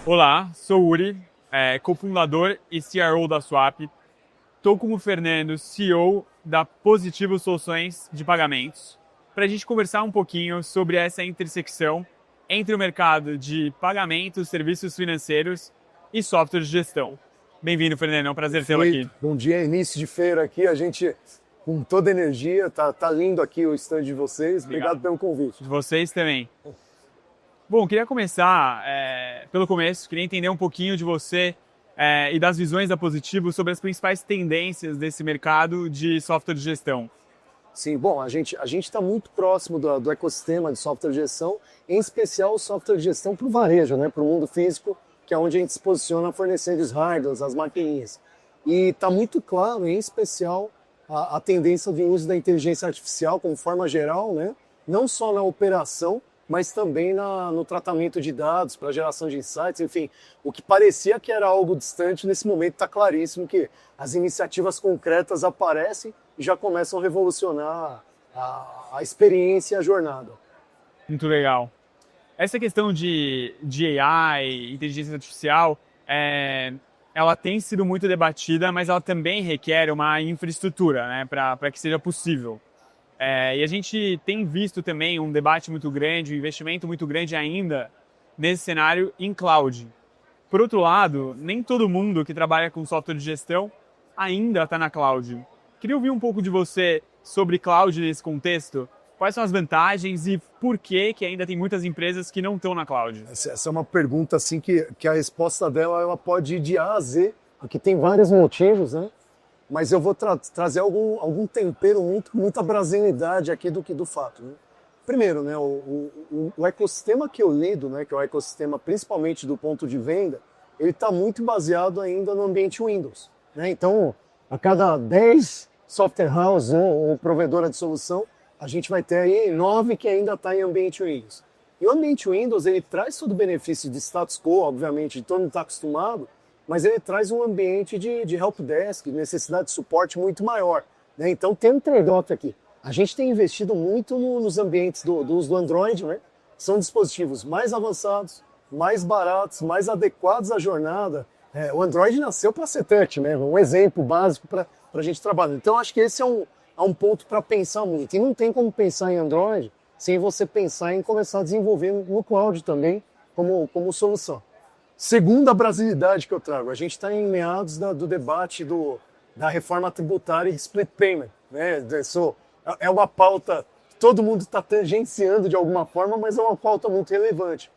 Olá, sou o Uri, cofundador e CRO da Swap. Estou com o Fernando, CEO da Positivo Soluções de Pagamentos, para a gente conversar um pouquinho sobre essa intersecção entre o mercado de pagamentos, serviços financeiros e software de gestão. Bem-vindo, Fernando, é um prazer tê-lo aqui. Bom dia, início de feira aqui, a gente com toda a energia, tá lindo aqui o stand de vocês. Obrigado pelo convite. De vocês também. Bom, queria começar pelo começo, queria entender um pouquinho de você e das visões da Positivo sobre as principais tendências desse mercado de software de gestão. Sim, bom, a gente está muito próximo do ecossistema de software de gestão, em especial o software de gestão para o varejo, né, para o mundo físico, que é onde a gente se posiciona fornecendo os hardwares, as maquininhas. E está muito claro, em especial, a tendência de uso da inteligência artificial como forma geral, né, não só na operação, mas também no tratamento de dados, para geração de insights, enfim, o que parecia que era algo distante, nesse momento está claríssimo que as iniciativas concretas aparecem e já começam a revolucionar a experiência e a jornada. Muito legal. Essa questão de AI, inteligência artificial, ela tem sido muito debatida, mas ela também requer uma infraestrutura, né, para que seja possível. E a gente tem visto também um debate muito grande, um investimento muito grande ainda nesse cenário em cloud. Por outro lado, nem todo mundo que trabalha com software de gestão ainda está na cloud. Queria ouvir um pouco de você sobre cloud nesse contexto. Quais são as vantagens e por que ainda tem muitas empresas que não estão na cloud? Essa é uma pergunta assim, que a resposta dela ela pode ir de A a Z, porque tem vários motivos, né? Mas eu vou trazer algum tempero, muita brasilidade aqui do fato. Né? Primeiro, né, o ecossistema que eu lido, né, que é o ecossistema principalmente do ponto de venda, ele está muito baseado ainda no ambiente Windows. Né? Então, a cada 10 software house ou provedora de solução, a gente vai ter aí 9 que ainda está em ambiente Windows. E o ambiente Windows, ele traz todo o benefício de status quo, obviamente, de todo mundo está acostumado, mas ele traz um ambiente de helpdesk, necessidade de suporte muito maior. Né? Então tem um trade-off aqui. A gente tem investido muito nos ambientes do uso do Android, né? São dispositivos mais avançados, mais baratos, mais adequados à jornada. O Android nasceu para ser touch, né? Um exemplo básico para a gente trabalhar. Então acho que esse é um ponto para pensar muito. E não tem como pensar em Android sem você pensar em começar a desenvolver no cloud também como solução. Segunda brasilidade que eu trago, a gente está em meados do debate da reforma tributária e split payment. Né? É uma pauta que todo mundo está tangenciando de alguma forma, mas é uma pauta muito relevante.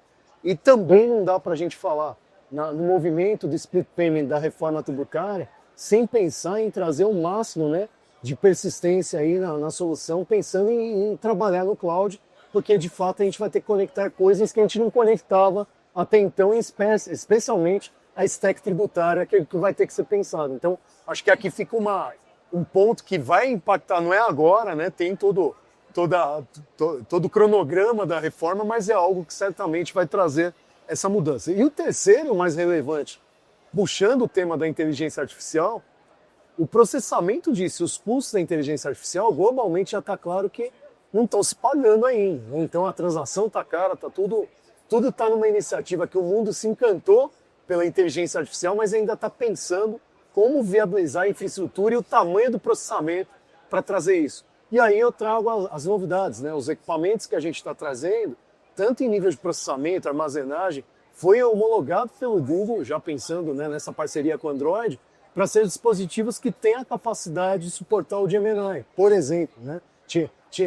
E também não dá para a gente falar no movimento do split payment da reforma tributária sem pensar em trazer o máximo, né, de persistência aí na solução, pensando em trabalhar no cloud, porque de fato a gente vai ter que conectar coisas que a gente não conectava até então, especialmente a stack tributária que vai ter que ser pensado. Então, acho que aqui fica um ponto que vai impactar, não é agora, né? Tem todo o cronograma da reforma, mas é algo que certamente vai trazer essa mudança. E o terceiro, mais relevante, puxando o tema da inteligência artificial, o processamento disso, os custos da inteligência artificial, globalmente já está claro que não estão se pagando ainda. Então, a transação está cara, está tudo está numa iniciativa que o mundo se encantou pela inteligência artificial, mas ainda está pensando como viabilizar a infraestrutura e o tamanho do processamento para trazer isso. E aí eu trago as novidades, né? Os equipamentos que a gente está trazendo, tanto em nível de processamento, armazenagem, foi homologado pelo Google, já pensando, né, nessa parceria com o Android, para ser dispositivos que têm a capacidade de suportar o Gemini, por exemplo. Né?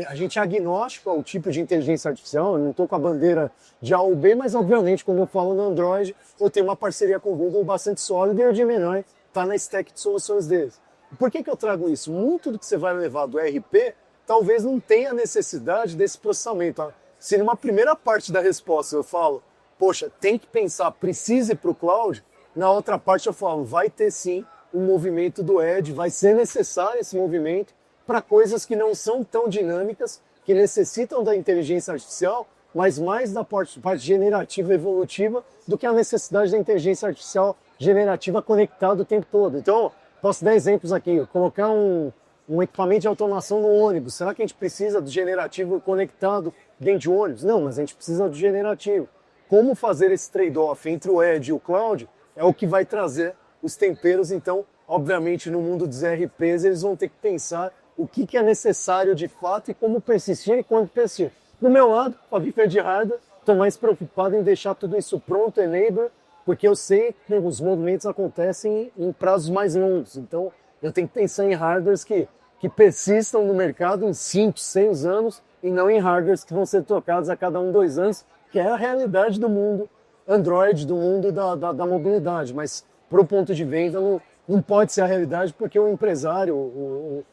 A gente é agnóstico ao tipo de inteligência artificial, eu não estou com a bandeira de A ou B, mas obviamente quando eu falo no Android, eu tenho uma parceria com o Google bastante sólida e o Gemini está na stack de soluções deles. Por que eu trago isso? Muito do que você vai levar do ERP talvez não tenha necessidade desse processamento. Se numa primeira parte da resposta eu falo, poxa, tem que pensar, precisa ir para o cloud, na outra parte eu falo, vai ter sim um movimento do Edge, vai ser necessário esse movimento para coisas que não são tão dinâmicas, que necessitam da inteligência artificial, mas mais da parte generativa e evolutiva do que a necessidade da inteligência artificial generativa conectada o tempo todo. Então, posso dar exemplos aqui. Colocar um um equipamento de automação no ônibus. Será que a gente precisa do generativo conectado dentro de um ônibus? Não, mas a gente precisa do generativo. Como fazer esse trade-off entre o edge e o cloud é o que vai trazer os temperos. Então, obviamente, no mundo dos ERPs, eles vão ter que pensar o que é necessário de fato e como persistir e quando persistir. Do meu lado, com a Viper de hardware, estou mais preocupado em deixar tudo isso pronto, enable, porque eu sei que os movimentos acontecem em prazos mais longos. Então, eu tenho que pensar em hardwares que persistam no mercado em 5, 6 anos e não em hardwares que vão ser trocados a cada 1, 2 anos, que é a realidade do mundo Android, do mundo da mobilidade. Mas, para o ponto de venda, não pode ser a realidade, porque o empresário, o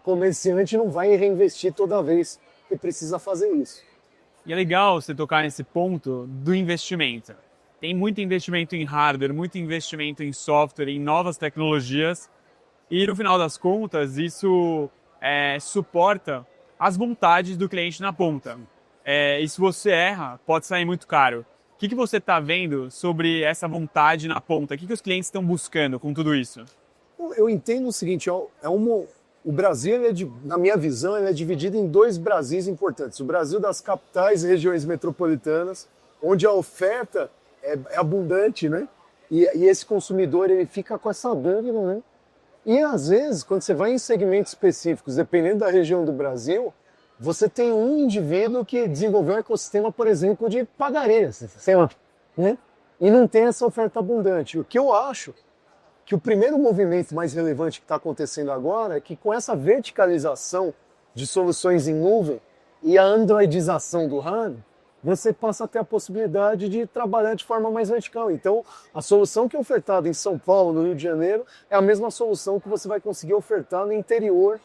comerciante não vai reinvestir toda vez que precisa fazer isso. E é legal você tocar nesse ponto do investimento. Tem muito investimento em hardware, muito investimento em software, em novas tecnologias. E no final das contas, isso suporta as vontades do cliente na ponta. E se você erra, pode sair muito caro. O que você está vendo sobre essa vontade na ponta? O que os clientes estão buscando com tudo isso? Eu entendo o seguinte, o Brasil, na minha visão, ele é dividido em 2 Brasis importantes. O Brasil das capitais e regiões metropolitanas, onde a oferta é abundante, né? E esse consumidor ele fica com essa dúvida, né? E às vezes, quando você vai em segmentos específicos, dependendo da região do Brasil, você tem um indivíduo que desenvolveu um ecossistema, por exemplo, de padaria, sei lá, né? E não tem essa oferta abundante. O que eu acho que o primeiro movimento mais relevante que está acontecendo agora é que com essa verticalização de soluções em nuvem e a androidização do hardware, você passa a ter a possibilidade de trabalhar de forma mais vertical. Então, a solução que é ofertada em São Paulo, no Rio de Janeiro, é a mesma solução que você vai conseguir ofertar no interior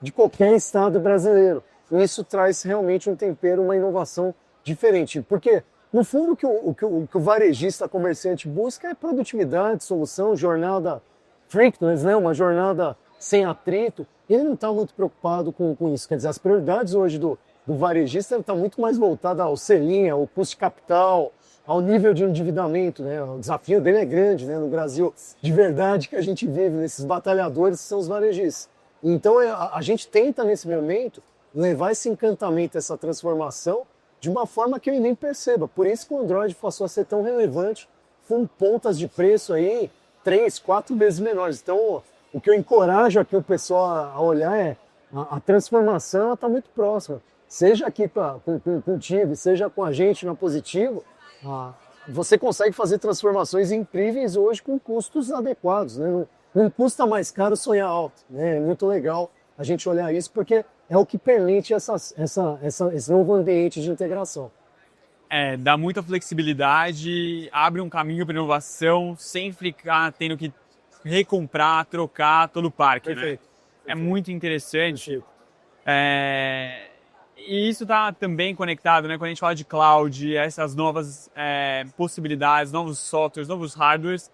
de qualquer estado brasileiro. E isso traz realmente um tempero, uma inovação diferente. Porque, no fundo, o que o varejista comerciante busca é produtividade, solução, jornada frictionless, né? Uma jornada sem atrito. E ele não está muito preocupado com isso. Quer dizer, as prioridades hoje do varejista está muito mais voltada ao selinho, ao custo de capital, ao nível de endividamento, né? O desafio dele é grande, né? No Brasil, de verdade, que a gente vive, nesses batalhadores que são os varejistas. Então, a gente tenta, nesse momento, levar esse encantamento, essa transformação, de uma forma que ele nem perceba. Por isso que o Android passou a ser tão relevante, com pontas de preço aí 3, 4 vezes menores. Então, o que eu encorajo aqui o pessoal a olhar é a transformação está muito próxima. Seja aqui contigo, seja com a gente na Positivo, você consegue fazer transformações incríveis hoje com custos adequados, né? Não custa mais caro sonhar alto, né? É muito legal a gente olhar isso, porque é o que permite esse novo ambiente de integração. Dá muita flexibilidade, abre um caminho para inovação, sem ficar tendo que recomprar, trocar todo o parque. Perfeito. Né? É muito interessante. E isso está também conectado, né? Quando a gente fala de cloud, essas novas possibilidades, novos softwares, novos hardwares,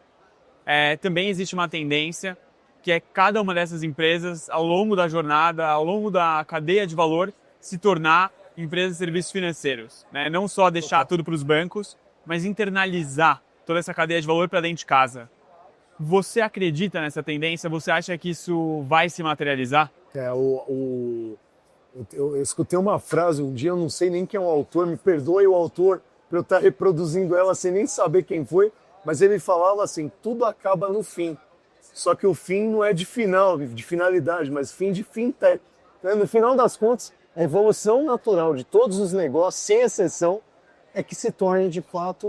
também existe uma tendência que é cada uma dessas empresas, ao longo da jornada, ao longo da cadeia de valor, se tornar empresas de serviços financeiros. Né? Não só deixar tudo para os bancos, mas internalizar toda essa cadeia de valor para dentro de casa. Você acredita nessa tendência? Você acha que isso vai se materializar? Eu escutei uma frase um dia, eu não sei nem quem é o autor, me perdoe o autor por eu estar reproduzindo ela sem nem saber quem foi, mas ele falava assim, tudo acaba no fim. Só que o fim não é de final, de finalidade, mas fim de fintech. No final das contas, a evolução natural de todos os negócios, sem exceção, é que se torne de fato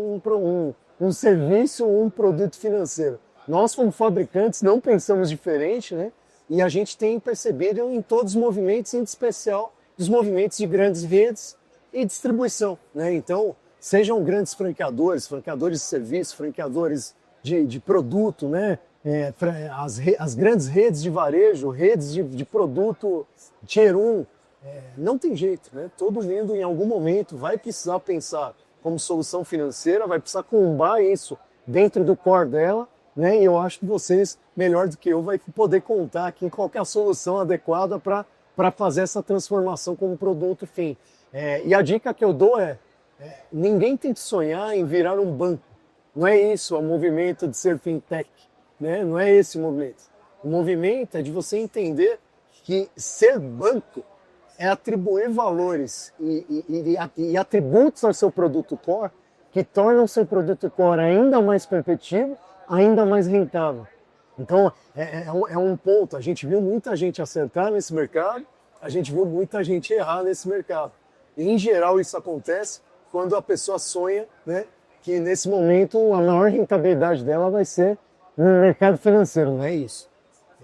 um serviço ou um produto financeiro. Nós, como fabricantes, não pensamos diferente, né? E a gente tem percebido em todos os movimentos, em especial dos movimentos de grandes redes e distribuição, né? Então, sejam grandes franqueadores de serviço, franqueadores de produto, né? As grandes redes de varejo, redes de produto Tier 1, não tem jeito, né? Todo mundo em algum momento vai precisar pensar como solução financeira, vai precisar combar isso dentro do core dela, né? E eu acho que vocês, melhor do que eu, vai poder contar aqui em qualquer solução adequada para fazer essa transformação como produto fim. E a dica que eu dou ninguém tem que sonhar em virar um banco. Não é isso o movimento de ser fintech. Né? Não é esse o movimento. O movimento é de você entender que ser banco é atribuir valores e atributos ao seu produto core que tornam o seu produto core ainda mais competitivo, ainda mais rentável. Então, é um ponto. A gente viu muita gente acertar nesse mercado, a gente viu muita gente errar nesse mercado. E, em geral, isso acontece quando a pessoa sonha, né, que nesse momento a maior rentabilidade dela vai ser no mercado financeiro, não é isso.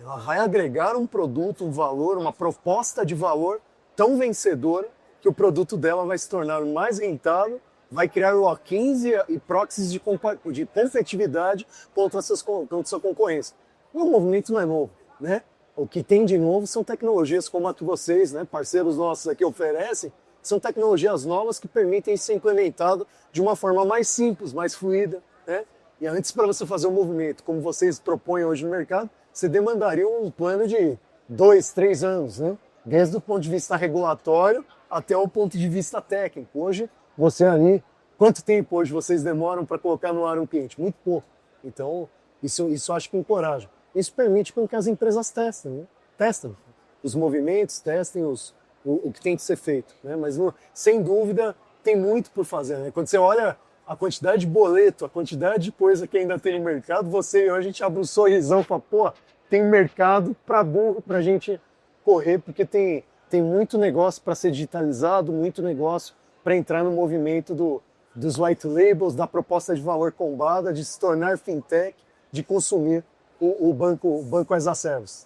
Ela vai agregar um produto, um valor, uma proposta de valor tão vencedora que o produto dela vai se tornar mais rentável, vai criar lock-ins e proxies de competitividade contra a sua concorrência. O movimento não é novo, né? O que tem de novo são tecnologias como a que vocês, né, parceiros nossos aqui oferecem, são tecnologias novas que permitem ser implementado de uma forma mais simples, mais fluida, né? E antes, para você fazer um movimento como vocês propõem hoje no mercado, você demandaria um plano de 2, 3 anos, né? Desde o ponto de vista regulatório até o ponto de vista técnico. Hoje, você ali, quanto tempo hoje vocês demoram para colocar no ar um cliente? Muito pouco. Então, isso acho que encoraja. Isso permite com que as empresas testem, né? Testem os movimentos, testem o que tem que ser feito, né? Mas, sem dúvida, tem muito por fazer, né? Quando você olha a quantidade de boleto, a quantidade de coisa que ainda tem no mercado, você e eu, a gente abre um sorrisão e fala, pô, tem mercado para burro para a gente correr, porque tem muito negócio para ser digitalizado, muito negócio para entrar no movimento dos white labels, da proposta de valor combada, de se tornar fintech, de consumir o banco as a service.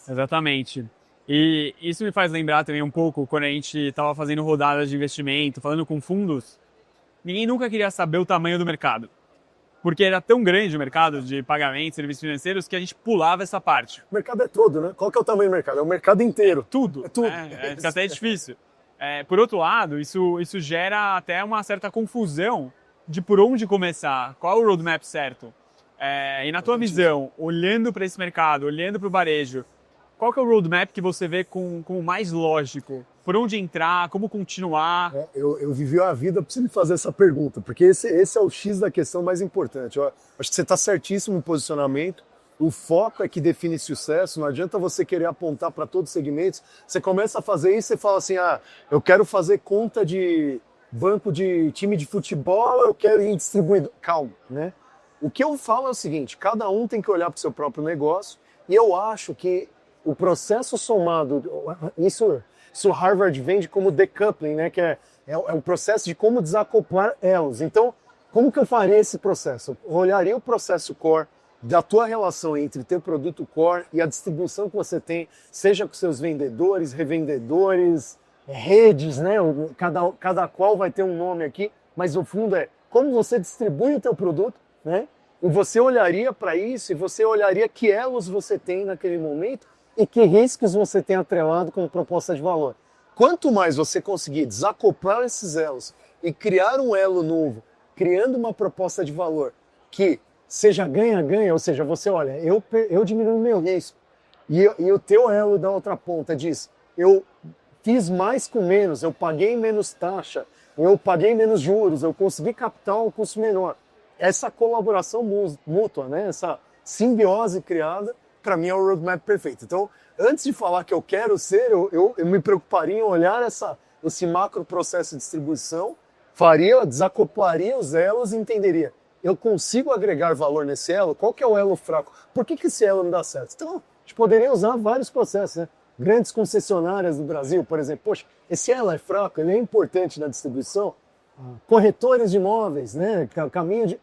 Exatamente. E isso me faz lembrar também um pouco quando a gente estava fazendo rodadas de investimento, falando com fundos, ninguém nunca queria saber o tamanho do mercado. Porque era tão grande o mercado de pagamentos, serviços financeiros, que a gente pulava essa parte. O mercado é todo, né? Qual que é o tamanho do mercado? É o mercado inteiro. Tudo. É tudo. Fica até difícil. Por outro lado, isso gera até uma certa confusão de por onde começar, qual é o roadmap certo. E na tua visão, olhando para esse mercado, olhando para o varejo, qual que é o roadmap que você vê como mais lógico? Por onde entrar, como continuar? Eu vivi a vida para você me fazer essa pergunta, porque esse é o X da questão mais importante. Eu acho que você está certíssimo no posicionamento. O foco é que define sucesso, não adianta você querer apontar para todos os segmentos. Você começa a fazer isso e fala assim, eu quero fazer conta de banco de time de futebol, eu quero ir em distribuidor. Calma, né? O que eu falo é o seguinte, cada um tem que olhar para o seu próprio negócio e eu acho que o processo somado, isso Harvard vende como decoupling, né? Que é o processo de como desacoplar elos. Então, como que eu faria esse processo? Eu olharia o processo core da tua relação entre teu produto core e a distribuição que você tem, seja com seus vendedores, revendedores, redes, né? Cada qual vai ter um nome aqui, mas no fundo é como você distribui o teu produto, né? E você olharia para isso e você olharia que elos você tem naquele momento e que riscos você tem atrelado com proposta de valor. Quanto mais você conseguir desacoplar esses elos e criar um elo novo, criando uma proposta de valor que seja ganha-ganha, ou seja, você olha, eu diminuo meu risco e o teu elo da outra ponta diz, eu fiz mais com menos, eu paguei menos taxa, eu paguei menos juros, eu consegui captar um custo menor. Essa colaboração mútua, né? Essa simbiose criada, para mim é o roadmap perfeito. Então, antes de falar que eu quero ser, eu me preocuparia em olhar esse macro processo de distribuição, desacoplaria os elos e entenderia, eu consigo agregar valor nesse elo? Qual que é o elo fraco? Por que esse elo não dá certo? Então, a gente poderia usar vários processos, né? Grandes concessionárias do Brasil, por exemplo, poxa, esse elo é fraco, ele é importante na distribuição. Corretores de imóveis, né? Caminho de...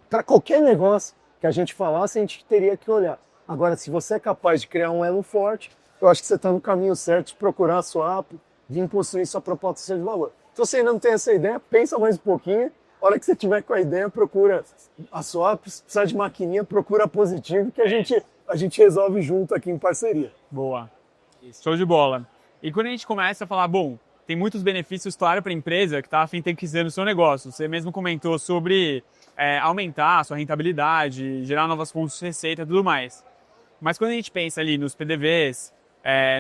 Para qualquer negócio que a gente falasse, a gente teria que olhar. Agora, se você é capaz de criar um elo forte, eu acho que você está no caminho certo de procurar a sua app, de construir sua proposta de valor. Então, se você ainda não tem essa ideia, pensa mais um pouquinho. A hora que você tiver com a ideia, procura a sua app, se precisar de maquininha, procura a Positivo, que a gente resolve junto aqui em parceria. Boa. Show de bola. E quando a gente começa a falar, bom, tem muitos benefícios, claro, para a empresa que está fintechizando o seu negócio. Você mesmo comentou sobre aumentar a sua rentabilidade, gerar novas fontes de receita e tudo mais. Mas quando a gente pensa ali nos PDVs,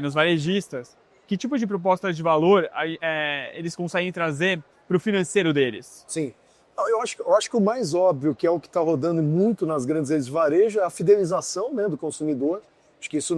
nos varejistas, que tipo de proposta de valor eles conseguem trazer para o financeiro deles? Sim. Eu acho que o mais óbvio, que é o que está rodando muito nas grandes redes de varejo, é a fidelização, né, do consumidor. Acho que isso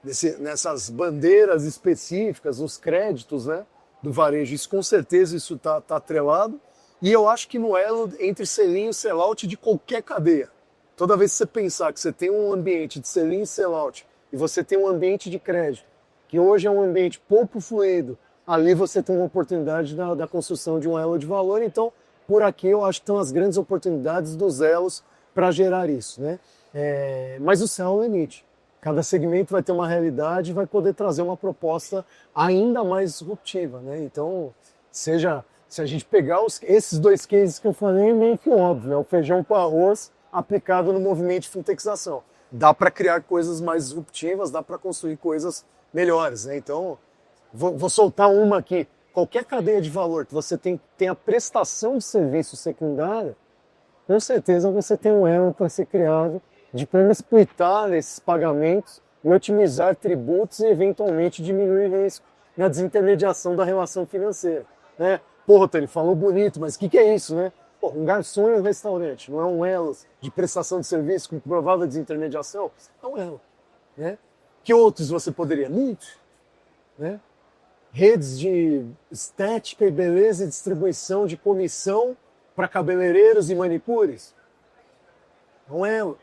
nessas bandeiras específicas, nos créditos, né, do varejo. Isso com certeza isso tá atrelado. E eu acho que no elo entre sell-in e sell-out de qualquer cadeia. Toda vez que você pensar que você tem um ambiente de sell-in e sell-out e você tem um ambiente de crédito, que hoje é um ambiente pouco fluido, ali você tem uma oportunidade da construção de um elo de valor. Então, por aqui eu acho que estão as grandes oportunidades dos elos para gerar isso, né? Mas o céu é o limite. Cada segmento vai ter uma realidade e vai poder trazer uma proposta ainda mais disruptiva, né? Então, se a gente pegar esses dois cases que eu falei, é meio que óbvio, né? O feijão com arroz aplicado no movimento de fintechização. Dá para criar coisas mais disruptivas, dá para construir coisas melhores, né? Então, vou soltar uma aqui. Qualquer cadeia de valor que você tem a prestação de serviço secundária, com certeza você tem um elo para ser criado de como splitar esses pagamentos e otimizar tributos e eventualmente diminuir risco na desintermediação da relação financeira, né? Porra, ele falou bonito, mas o que é isso, né? Pô, um garçom em um restaurante não é um elo de prestação de serviço com provável desintermediação? É um elo, né? Que outros você poderia? Muitos, né? Redes de estética e beleza e distribuição de comissão para cabeleireiros e manicures? Não é elo.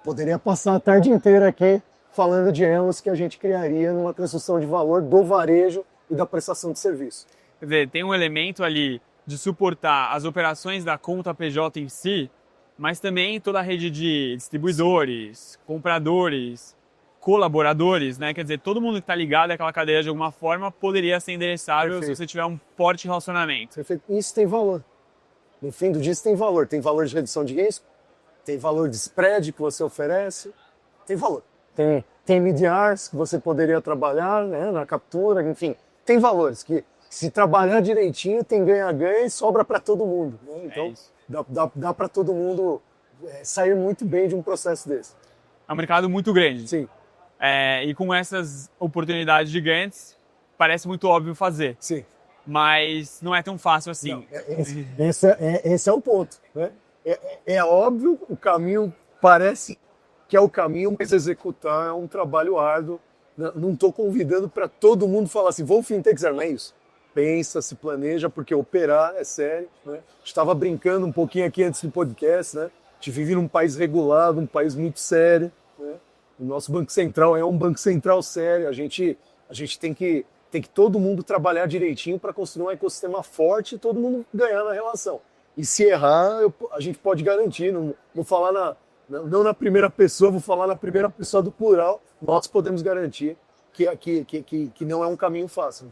Poderia passar a tarde inteira aqui falando de elos que a gente criaria numa construção de valor do varejo e da prestação de serviço. Quer dizer, tem um elemento ali de suportar as operações da conta PJ em si, mas também toda a rede de distribuidores, compradores, colaboradores, né? Quer dizer, todo mundo que está ligado àquela cadeia de alguma forma poderia ser endereçável. Perfeito. Se você tiver um forte relacionamento. Perfeito. Isso tem valor. No fim do dia isso tem valor. Tem valor de redução de risco, tem valor de spread que você oferece, tem valor. Tem MDRs que você poderia trabalhar, né, na captura, enfim. Tem valores que, se trabalhar direitinho, tem ganha-ganha e sobra para todo mundo, né? Então, dá para todo mundo sair muito bem de um processo desse. É um mercado muito grande. Sim. E com essas oportunidades gigantes, parece muito óbvio fazer. Sim. Mas não é tão fácil assim. Não, esse é o ponto, né? É óbvio, o caminho parece que é o caminho, mas executar é um trabalho árduo. Não estou convidando para todo mundo falar assim, vou fintechizar, não é isso. Pensa, se planeja, porque operar é sério, né? Estava brincando um pouquinho aqui antes do podcast, né? A gente vive num país regulado, um país muito sério, né? O nosso Banco Central é um Banco Central sério. A gente tem que todo mundo trabalhar direitinho para construir um ecossistema forte e todo mundo ganhar na relação. E se errar, a gente pode garantir, não vou falar não na primeira pessoa, vou falar na primeira pessoa do plural, nós podemos garantir que não é um caminho fácil.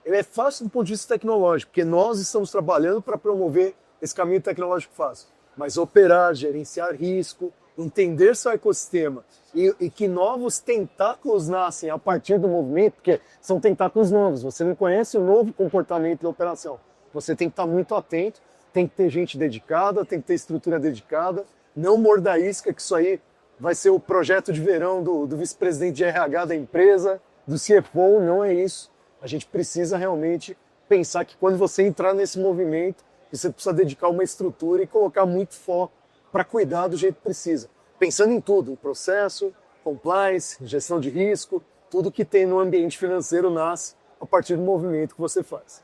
Ele é fácil do ponto de vista tecnológico, porque nós estamos trabalhando para promover esse caminho tecnológico fácil. Mas operar, gerenciar risco, entender seu ecossistema e que novos tentáculos nascem a partir do movimento, porque são tentáculos novos, você não conhece o novo comportamento da operação. Você tem que estar muito atento, tem que ter gente dedicada, tem que ter estrutura dedicada, não morda isca, que isso aí vai ser o projeto de verão do vice-presidente de RH da empresa, do CFO, não é isso. A gente precisa realmente pensar que quando você entrar nesse movimento, você precisa dedicar uma estrutura e colocar muito foco para cuidar do jeito que precisa. Pensando em tudo, em processo, compliance, gestão de risco, tudo que tem no ambiente financeiro nasce a partir do movimento que você faz.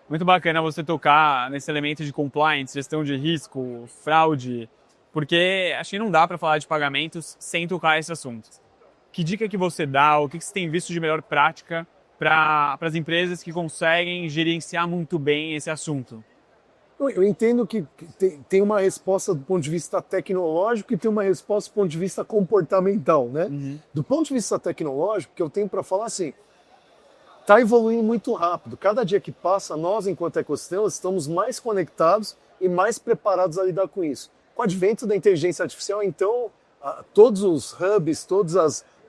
Muito bacana você tocar nesse elemento de compliance, gestão de risco, fraude, porque acho que não dá para falar de pagamentos sem tocar esse assunto. Que dica que você dá, o que você tem visto de melhor prática para as empresas que conseguem gerenciar muito bem esse assunto? Eu entendo que tem uma resposta do ponto de vista tecnológico e tem uma resposta do ponto de vista comportamental, né? Uhum. Do ponto de vista tecnológico, que eu tenho para falar assim, está evoluindo muito rápido. Cada dia que passa, nós, enquanto ecossistema, estamos mais conectados e mais preparados a lidar com isso. Com o advento da inteligência artificial, então, todos os hubs, todos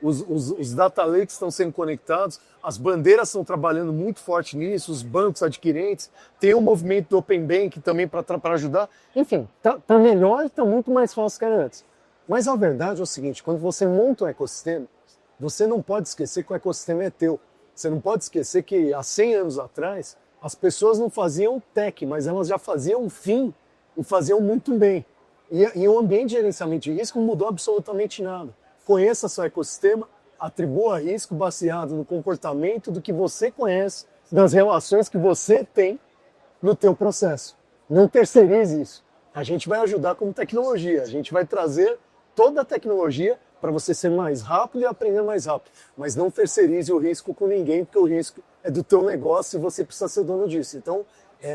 os data lakes estão sendo conectados, as bandeiras estão trabalhando muito forte nisso, os bancos adquirentes, tem o movimento do Open Bank também para ajudar. Enfim, tá melhor e tá muito mais fácil que era antes. Mas a verdade é o seguinte, quando você monta um ecossistema, você não pode esquecer que o ecossistema é teu. Você não pode esquecer que há 100 anos atrás, as pessoas não faziam tech, mas elas já faziam fim e faziam muito bem. E o ambiente de gerenciamento de risco não mudou absolutamente nada. Conheça seu ecossistema, Atribua risco baseado no comportamento do que você conhece, das relações que você tem no teu processo. Não terceirize isso. A gente vai ajudar como tecnologia, a gente vai trazer toda a tecnologia para você ser mais rápido e aprender mais rápido. Mas não terceirize o risco com ninguém, porque o risco é do teu negócio e você precisa ser dono disso. Então,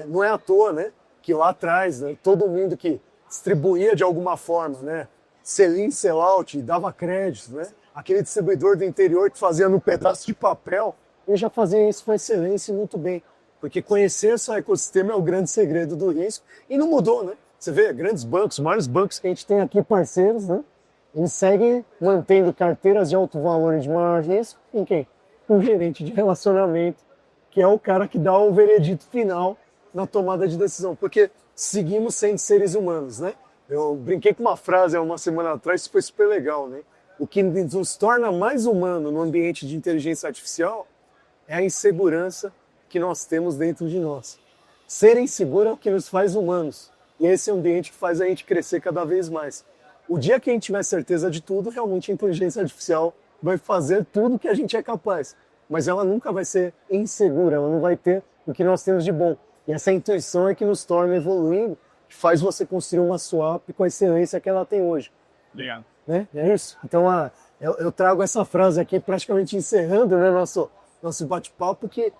não é à toa, né, que lá atrás, né, todo mundo que distribuía de alguma forma, né, sell-in, sell-out, dava crédito, né, aquele distribuidor do interior que fazia no pedaço de papel, ele já fazia isso com excelência e muito bem. Porque conhecer seu ecossistema é o grande segredo do risco e não mudou, né? Você vê, grandes bancos, os maiores bancos que a gente tem aqui, parceiros, né? Eles seguem mantendo carteiras de alto valor e de maior risco em quem? Um gerente de relacionamento, que é o cara que dá o veredito final na tomada de decisão. Porque seguimos sendo seres humanos, né? Eu brinquei com uma frase há uma semana atrás, isso foi super legal, né? O que nos torna mais humano no ambiente de inteligência artificial é a insegurança que nós temos dentro de nós. Ser inseguro é o que nos faz humanos. E esse ambiente que faz a gente crescer cada vez mais. O dia que a gente tiver certeza de tudo, realmente a inteligência artificial vai fazer tudo que a gente é capaz. Mas ela nunca vai ser insegura, ela não vai ter o que nós temos de bom. E essa intuição é que nos torna evoluindo, que faz você construir uma swap com a excelência que ela tem hoje. Obrigado. Né? É isso. Então, eu trago essa frase aqui praticamente encerrando, né, nosso bate-papo, que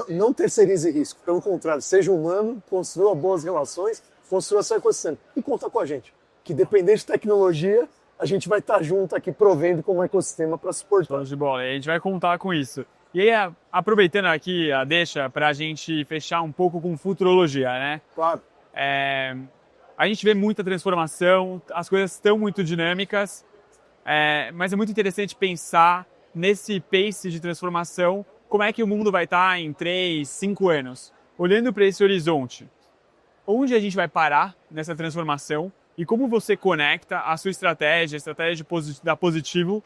não terceirize risco. Pelo contrário, seja humano, construa boas relações, construa seu ecossistema. E conta com a gente. Que dependendo de tecnologia, a gente vai estar junto aqui provendo como ecossistema para suportar. Show de bola. E a gente vai contar com isso. E aí, aproveitando aqui a deixa para a gente fechar um pouco com futurologia, né? Claro. A gente vê muita transformação, as coisas estão muito dinâmicas, mas é muito interessante pensar nesse pace de transformação, como é que o mundo vai estar em 3, 5 anos. Olhando para esse horizonte, onde a gente vai parar nessa transformação e como você conecta a sua estratégia, a estratégia da Positivo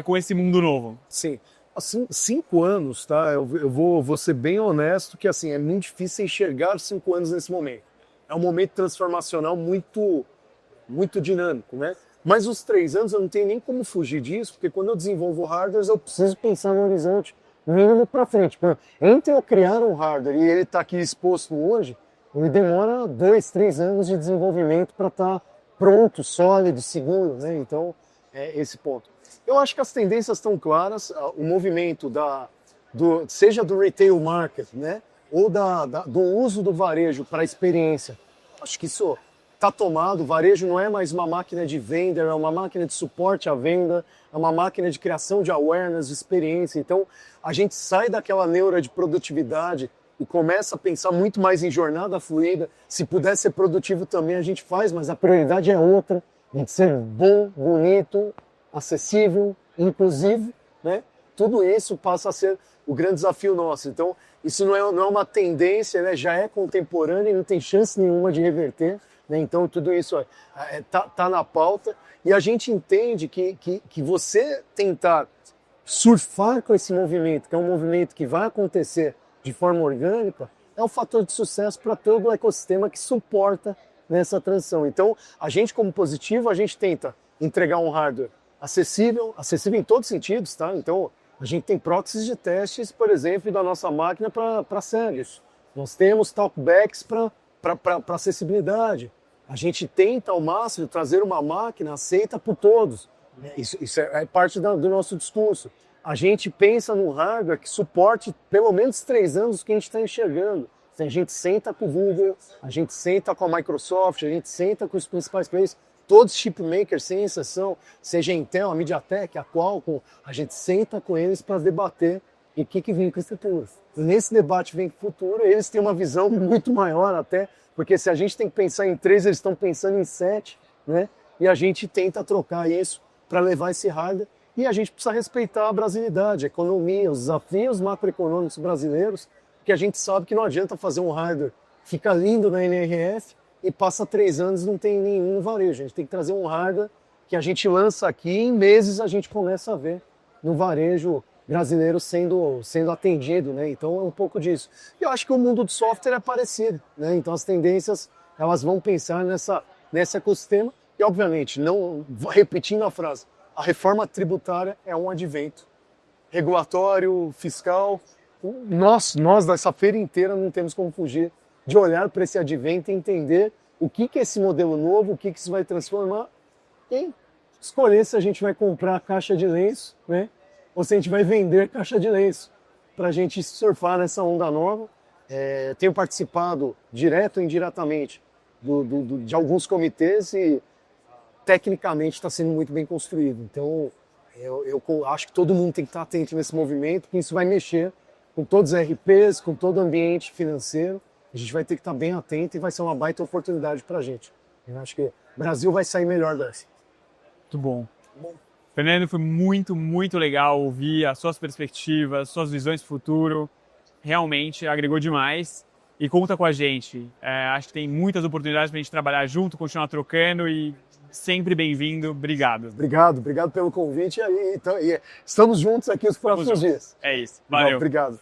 com esse mundo novo? Sim. Assim, 5 anos, tá? Eu vou ser bem honesto que assim, é muito difícil enxergar 5 anos nesse momento. É um momento transformacional muito, muito dinâmico, né? Mas os 3 anos eu não tenho nem como fugir disso, porque quando eu desenvolvo hardwares, eu preciso pensar no horizonte mínimo para frente. Entre eu criar um hardware e ele estar aqui exposto hoje, ele demora 2, 3 anos de desenvolvimento para estar pronto, sólido, seguro, né? Então, é esse ponto. Eu acho que as tendências estão claras, o movimento seja do retail market, né? Ou do uso do varejo para a experiência. Acho que isso está tomado. O varejo não é mais uma máquina de venda, é uma máquina de suporte à venda, é uma máquina de criação de awareness, de experiência. Então, a gente sai daquela neura de produtividade e começa a pensar muito mais em jornada fluida. Se puder ser produtivo também, a gente faz, mas a prioridade é outra. A gente ser bom, bonito, acessível, inclusivo, né? Tudo isso passa a ser o grande desafio nosso. Então, isso não é uma tendência, né? Já é contemporâneo e não tem chance nenhuma de reverter, né? Então, tudo isso tá na pauta. E a gente entende que você tentar surfar com esse movimento, que é um movimento que vai acontecer de forma orgânica, é um fator de sucesso para todo o ecossistema que suporta nessa transição. Então, a gente como Positivo, a gente tenta entregar um hardware acessível em todos os sentidos, tá? Então, a gente tem proxies de testes, por exemplo, da nossa máquina para séries. Nós temos talkbacks para acessibilidade. A gente tenta ao máximo trazer uma máquina aceita por todos. Isso é parte do nosso discurso. A gente pensa num hardware que suporte pelo menos 3 anos o que a gente está enxergando. A gente senta com o Google, a gente senta com a Microsoft, a gente senta com os principais players, todos os chipmakers, sem exceção, seja a Intel, a MediaTek, a Qualcomm, a gente senta com eles para debater o que vem com esse futuro. Nesse debate vem com o futuro, eles têm uma visão muito maior até, porque se a gente tem que pensar em 3, eles estão pensando em 7, né? E a gente tenta trocar isso para levar esse hardware. E a gente precisa respeitar a brasilidade, a economia, os desafios macroeconômicos brasileiros, que a gente sabe que não adianta fazer um hardware que fica lindo na NRF e passa 3 anos e não tem nenhum varejo. A gente tem que trazer um hardware que a gente lança aqui e em meses a gente começa a ver no varejo brasileiro sendo atendido, né? Então é um pouco disso. E eu acho que o mundo do software é parecido, né? Então as tendências, elas vão pensar nesse ecossistema e, obviamente, não repetindo a frase, a reforma tributária é um advento. Regulatório, fiscal, nós dessa feira inteira não temos como fugir de olhar para esse advento e entender o que é esse modelo novo, o que isso vai transformar e escolher se a gente vai comprar caixa de lenço, né? Ou se a gente vai vender caixa de lenço para a gente surfar nessa onda nova. Tenho participado direto ou indiretamente de alguns comitês e tecnicamente está sendo muito bem construído. Então, eu acho que todo mundo tem que estar atento nesse movimento, que isso vai mexer com todos os RPs, com todo o ambiente financeiro. A gente vai ter que estar bem atento e vai ser uma baita oportunidade para a gente. Eu acho que o Brasil vai sair melhor dessa. Muito bom. Fernando, foi muito, muito legal ouvir as suas perspectivas, suas visões de futuro. Realmente agregou demais. E conta com a gente. Acho que tem muitas oportunidades para a gente trabalhar junto, continuar trocando e sempre bem-vindo. Obrigado. Obrigado pelo convite. E estamos juntos aqui os próximos dias. É isso. Valeu. Obrigado.